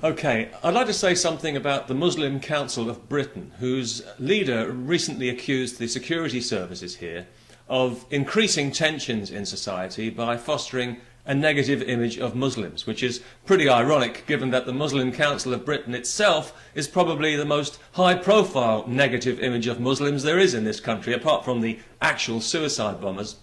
Okay, I'd like to say something about the Muslim Council of Britain, whose leader recently accused the security services here of increasing tensions in society by fostering a negative image of Muslims, which is pretty ironic given that the Muslim Council of Britain itself is probably the most high-profile negative image of Muslims there is in this country, apart from the actual suicide bombers.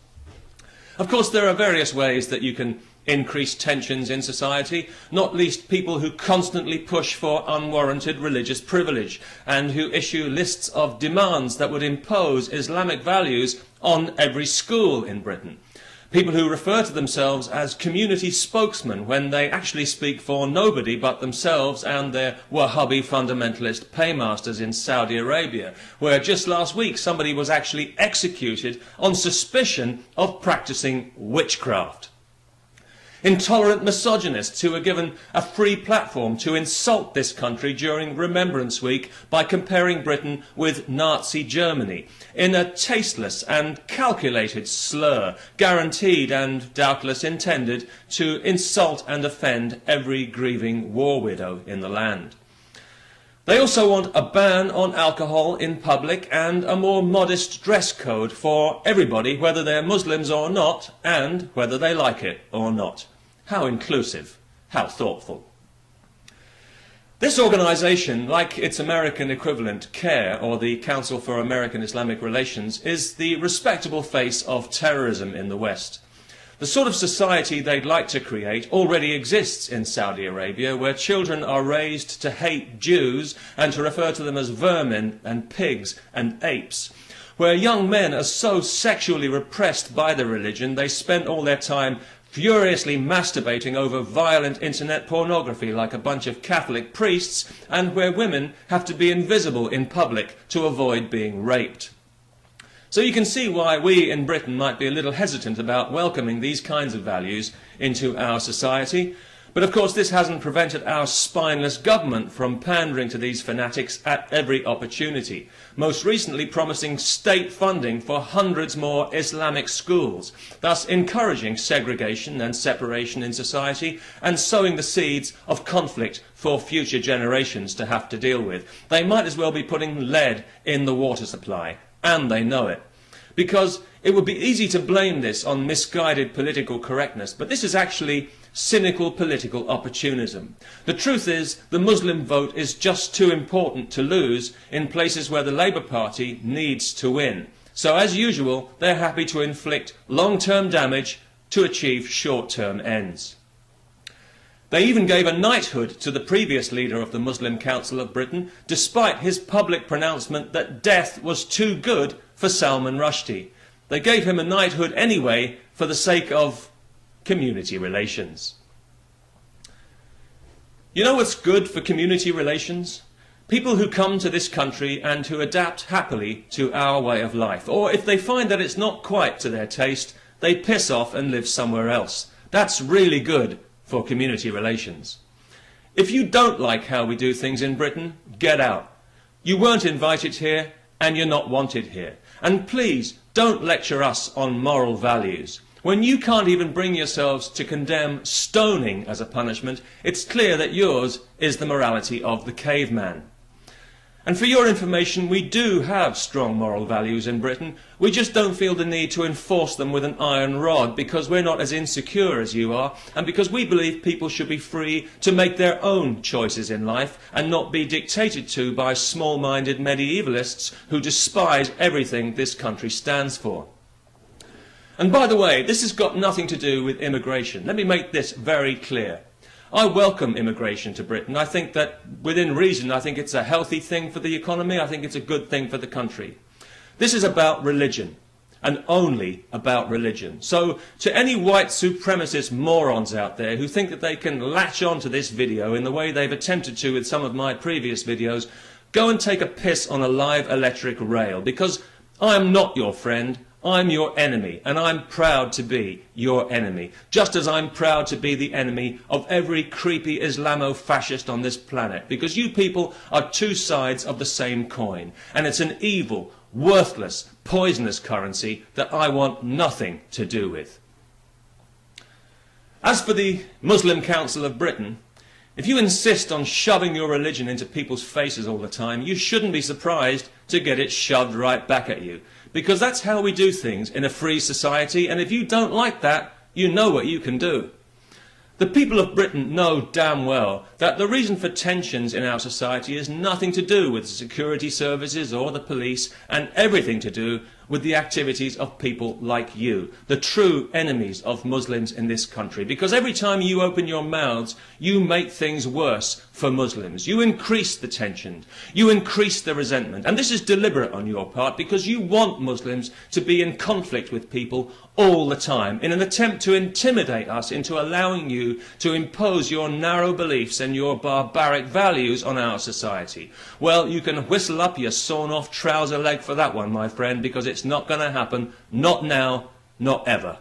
Of course, there are various ways that you can increase tensions in society, not least people who constantly push for unwarranted religious privilege and who issue lists of demands that would impose Islamic values on every school in Britain. People who refer to themselves as community spokesmen when they actually speak for nobody but themselves and their Wahhabi fundamentalist paymasters in Saudi Arabia, where just last week somebody was actually executed on suspicion of practising witchcraft. Intolerant misogynists who were given a free platform to insult this country during Remembrance Week by comparing Britain with Nazi Germany in a tasteless and calculated slur, guaranteed and doubtless intended to insult and offend every grieving war widow in the land. They also want a ban on alcohol in public and a more modest dress code for everybody, whether they're Muslims or not, and whether they like it or not. How inclusive, how thoughtful. This organisation, like its American equivalent, CARE, or the Council for American Islamic Relations, is the respectable face of terrorism in the West. The sort of society they'd like to create already exists in Saudi Arabia, where children are raised to hate Jews and to refer to them as vermin and pigs and apes, where young men are so sexually repressed by their religion they spend all their time furiously masturbating over violent internet pornography like a bunch of Catholic priests, and where women have to be invisible in public to avoid being raped. So you can see why we in Britain might be a little hesitant about welcoming these kinds of values into our society. But of course this hasn't prevented our spineless government from pandering to these fanatics at every opportunity, most recently promising state funding for hundreds more Islamic schools, thus encouraging segregation and separation in society and sowing the seeds of conflict for future generations to have to deal with. They might as well be putting lead in the water supply. And they know it. Because it would be easy to blame this on misguided political correctness, but this is actually cynical political opportunism. The truth is, the Muslim vote is just too important to lose in places where the Labour Party needs to win. So as usual, they're happy to inflict long-term damage to achieve short-term ends. They even gave a knighthood to the previous leader of the Muslim Council of Britain, despite his public pronouncement that death was too good for Salman Rushdie. They gave him a knighthood anyway for the sake of community relations. You know what's good for community relations? People who come to this country and who adapt happily to our way of life. Or if they find that it's not quite to their taste, they piss off and live somewhere else. That's really good for community relations. If you don't like how we do things in Britain, get out. You weren't invited here and you're not wanted here. And please don't lecture us on moral values. When you can't even bring yourselves to condemn stoning as a punishment, it's clear that yours is the morality of the caveman. And for your information, we do have strong moral values in Britain. We just don't feel the need to enforce them with an iron rod because we're not as insecure as you are, and because we believe people should be free to make their own choices in life and not be dictated to by small-minded medievalists who despise everything this country stands for. And by the way, this has got nothing to do with immigration. Let me make this very clear. I welcome immigration to Britain. I think that, within reason, I think it's a healthy thing for the economy. I think it's a good thing for the country. This is about religion, and only about religion. So, to any white supremacist morons out there who think that they can latch on to this video in the way they've attempted to with some of my previous videos, go and take a piss on a live electric rail, because I am not your friend. I'm your enemy, and I'm proud to be your enemy, just as I'm proud to be the enemy of every creepy Islamofascist on this planet, because you people are two sides of the same coin, and it's an evil, worthless, poisonous currency that I want nothing to do with. As for the Muslim Council of Britain, If you insist on shoving your religion into people's faces all the time, you shouldn't be surprised to get it shoved right back at you. Because that's how we do things in a free society, and if you don't like that, you know what you can do. The people of Britain know damn well that the reason for tensions in our society is nothing to do with the security services or the police, and everything to do with the activities of people like you, the true enemies of Muslims in this country. Because every time you open your mouths, you make things worse for Muslims. You increase the tension, you increase the resentment, and this is deliberate on your part because you want Muslims to be in conflict with people all the time in an attempt to intimidate us into allowing you to impose your narrow beliefs and your barbaric values on our society. Well, you can whistle up your sawn-off trouser leg for that one, my friend, because it's not going to happen, not now, not ever.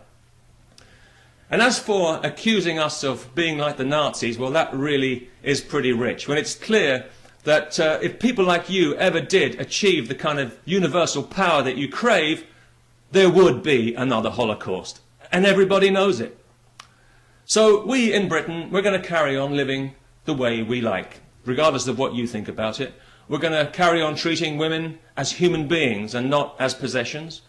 And as for accusing us of being like the Nazis, well, that really is pretty rich, when it's clear that if people like you ever did achieve the kind of universal power that you crave, there would be another Holocaust, and everybody knows it. So we in Britain, we're going to carry on living the way we like, regardless of what you think about it. We're going to carry on treating women as human beings and not as possessions.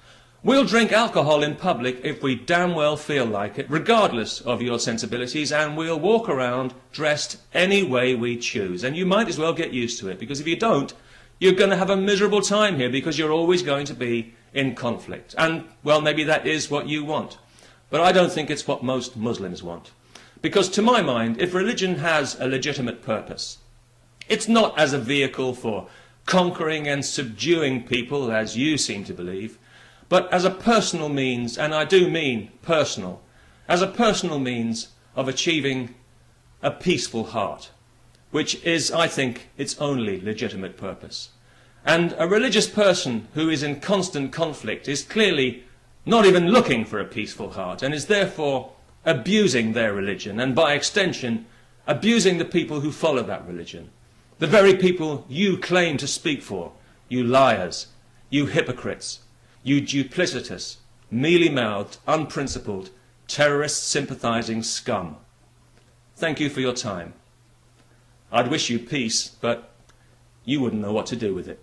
We'll drink alcohol in public if we damn well feel like it, regardless of your sensibilities, and we'll walk around dressed any way we choose. And you might as well get used to it, because if you don't, you're going to have a miserable time here, because you're always going to be in conflict. And, well, maybe that is what you want. But I don't think it's what most Muslims want. Because to my mind, if religion has a legitimate purpose, it's not as a vehicle for conquering and subduing people, as you seem to believe, but as a personal means, and I do mean personal, as a personal means of achieving a peaceful heart, which is, I think, its only legitimate purpose. And a religious person who is in constant conflict is clearly not even looking for a peaceful heart, and is therefore abusing their religion, and by extension, abusing the people who follow that religion. The very people you claim to speak for, you liars, you hypocrites, you duplicitous, mealy-mouthed, unprincipled, terrorist-sympathising scum. Thank you for your time. I'd wish you peace, but you wouldn't know what to do with it.